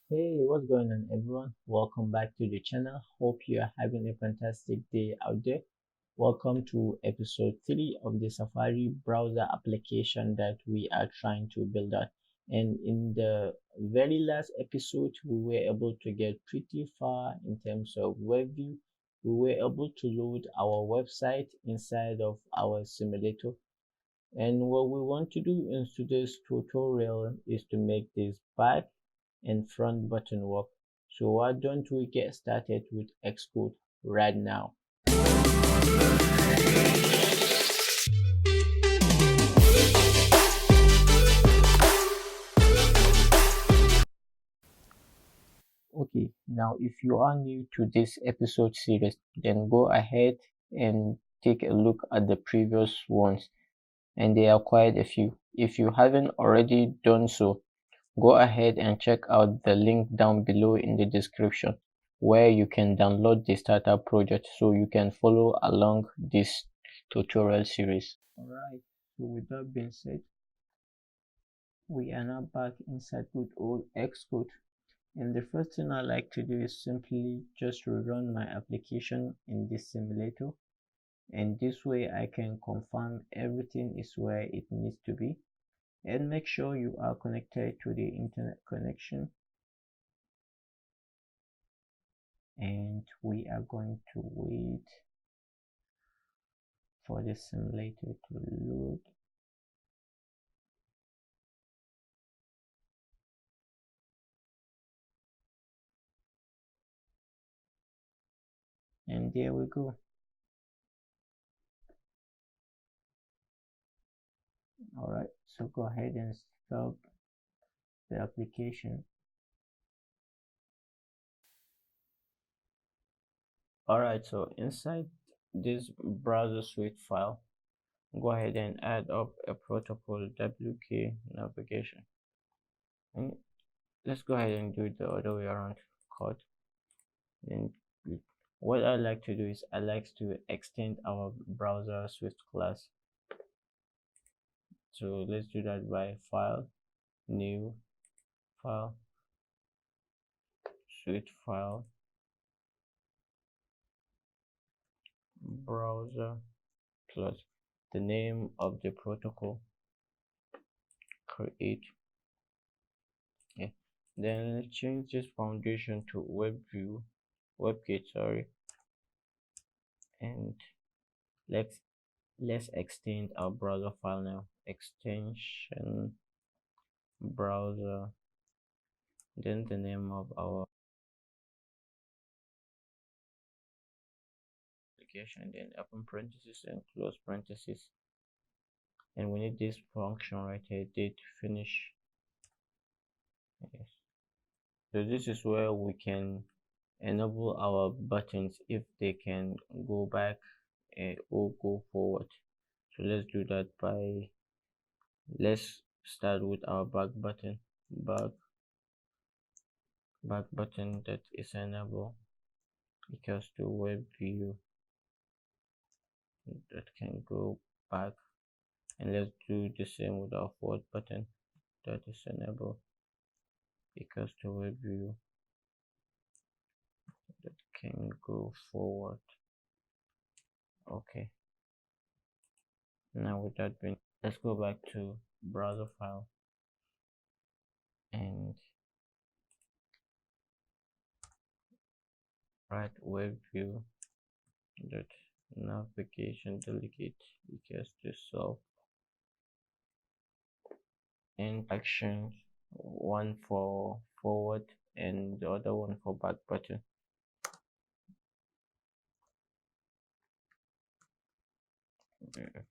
Hey, what's going on, everyone? Welcome back to the channel. Hope you are having a fantastic day out there. Welcome to episode 3 of the Safari browser application that we are trying to build out. And in the very last episode, we were able to get pretty far in terms of web view. We were able to load our website inside of our simulator. And what we want to do in today's tutorial is to make this back and front button work. So why don't we get started with Xcode right now? Okay, now if you are new to this episode series, then go ahead and take a look at the previous ones, and there are quite a few. If you haven't already done so, go ahead and check out the link down below in the description where you can download the starter project so you can follow along this tutorial series. Alright, so with that being said, we are now back inside good old Xcode. And the first thing I like to do is simply just rerun my application in this simulator. And this way I can confirm everything is where it needs to be. And make sure you are connected to the internet connection. And we are going to wait for the simulator to load. And there we go. Alright, so go ahead and stop the application. Alright, so inside this browser suite file, go ahead and add up a protocol wk navigation. And let's go ahead and do it the other way around. Code. Then what I like to do is I like to extend our browser suite class. So let's do that by file, new, file, suite file, browser plus the name of the protocol, create. Yeah. Then let's change this foundation to Webkit, sorry. And let's extend our browser file now. Extension browser, then the name of our application, then open parentheses and close parentheses. And we need this function right here, date finish. Yes. So this is where we can enable our buttons if they can go back or go forward. So let's do that by, let's start with our back button. Back button that is enable equals to web view that can go back. And let's do the same with our forward button that is enable equals to web view that can go forward. Okay, now with that being, let's go back to browser file and write web view that navigation delegate equals to solve and action, one for forward and the other one for back button. Back button.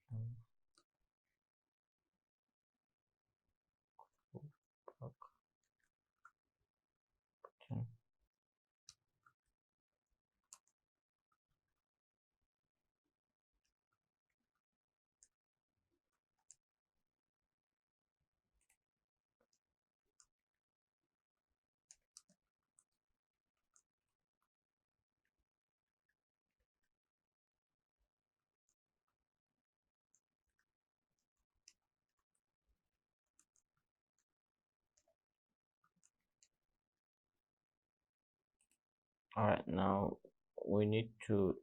All right, now we need to,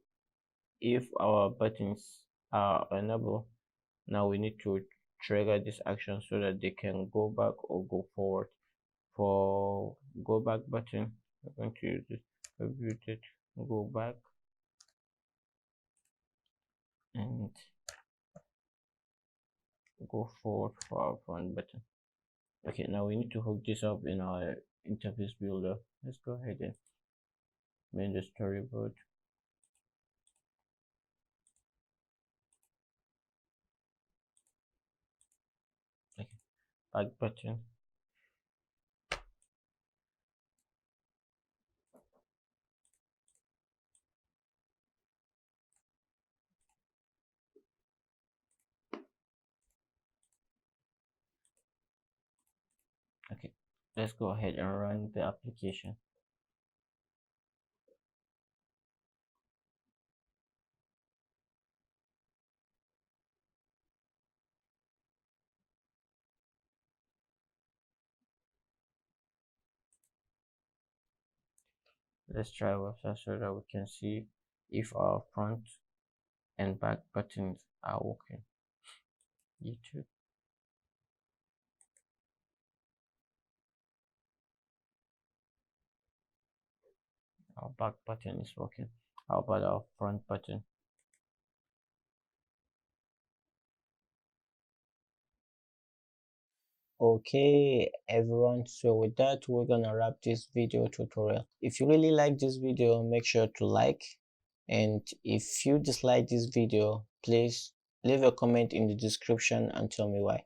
if our buttons are enabled, now we need to trigger this action so that they can go back or go forward. For go back button, we're going to use this Webkit go back and go forward for our front button. Okay, now we need to hook this up in our interface builder. Let's go ahead and make the storyboard. Okay, back button. Okay, let's go ahead and run the application. Let's try website so that we can see if our front and back buttons are working. YouTube, our back button is working. How about our front button? Okay, everyone, so with that, we're gonna wrap this video tutorial. If you really like this video, make sure to like, and if you dislike this video, please leave a comment in the description and tell me why.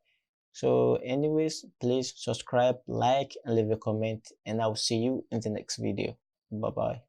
So anyways, please subscribe, like, and leave a comment, and I'll see you in the next video. Bye bye.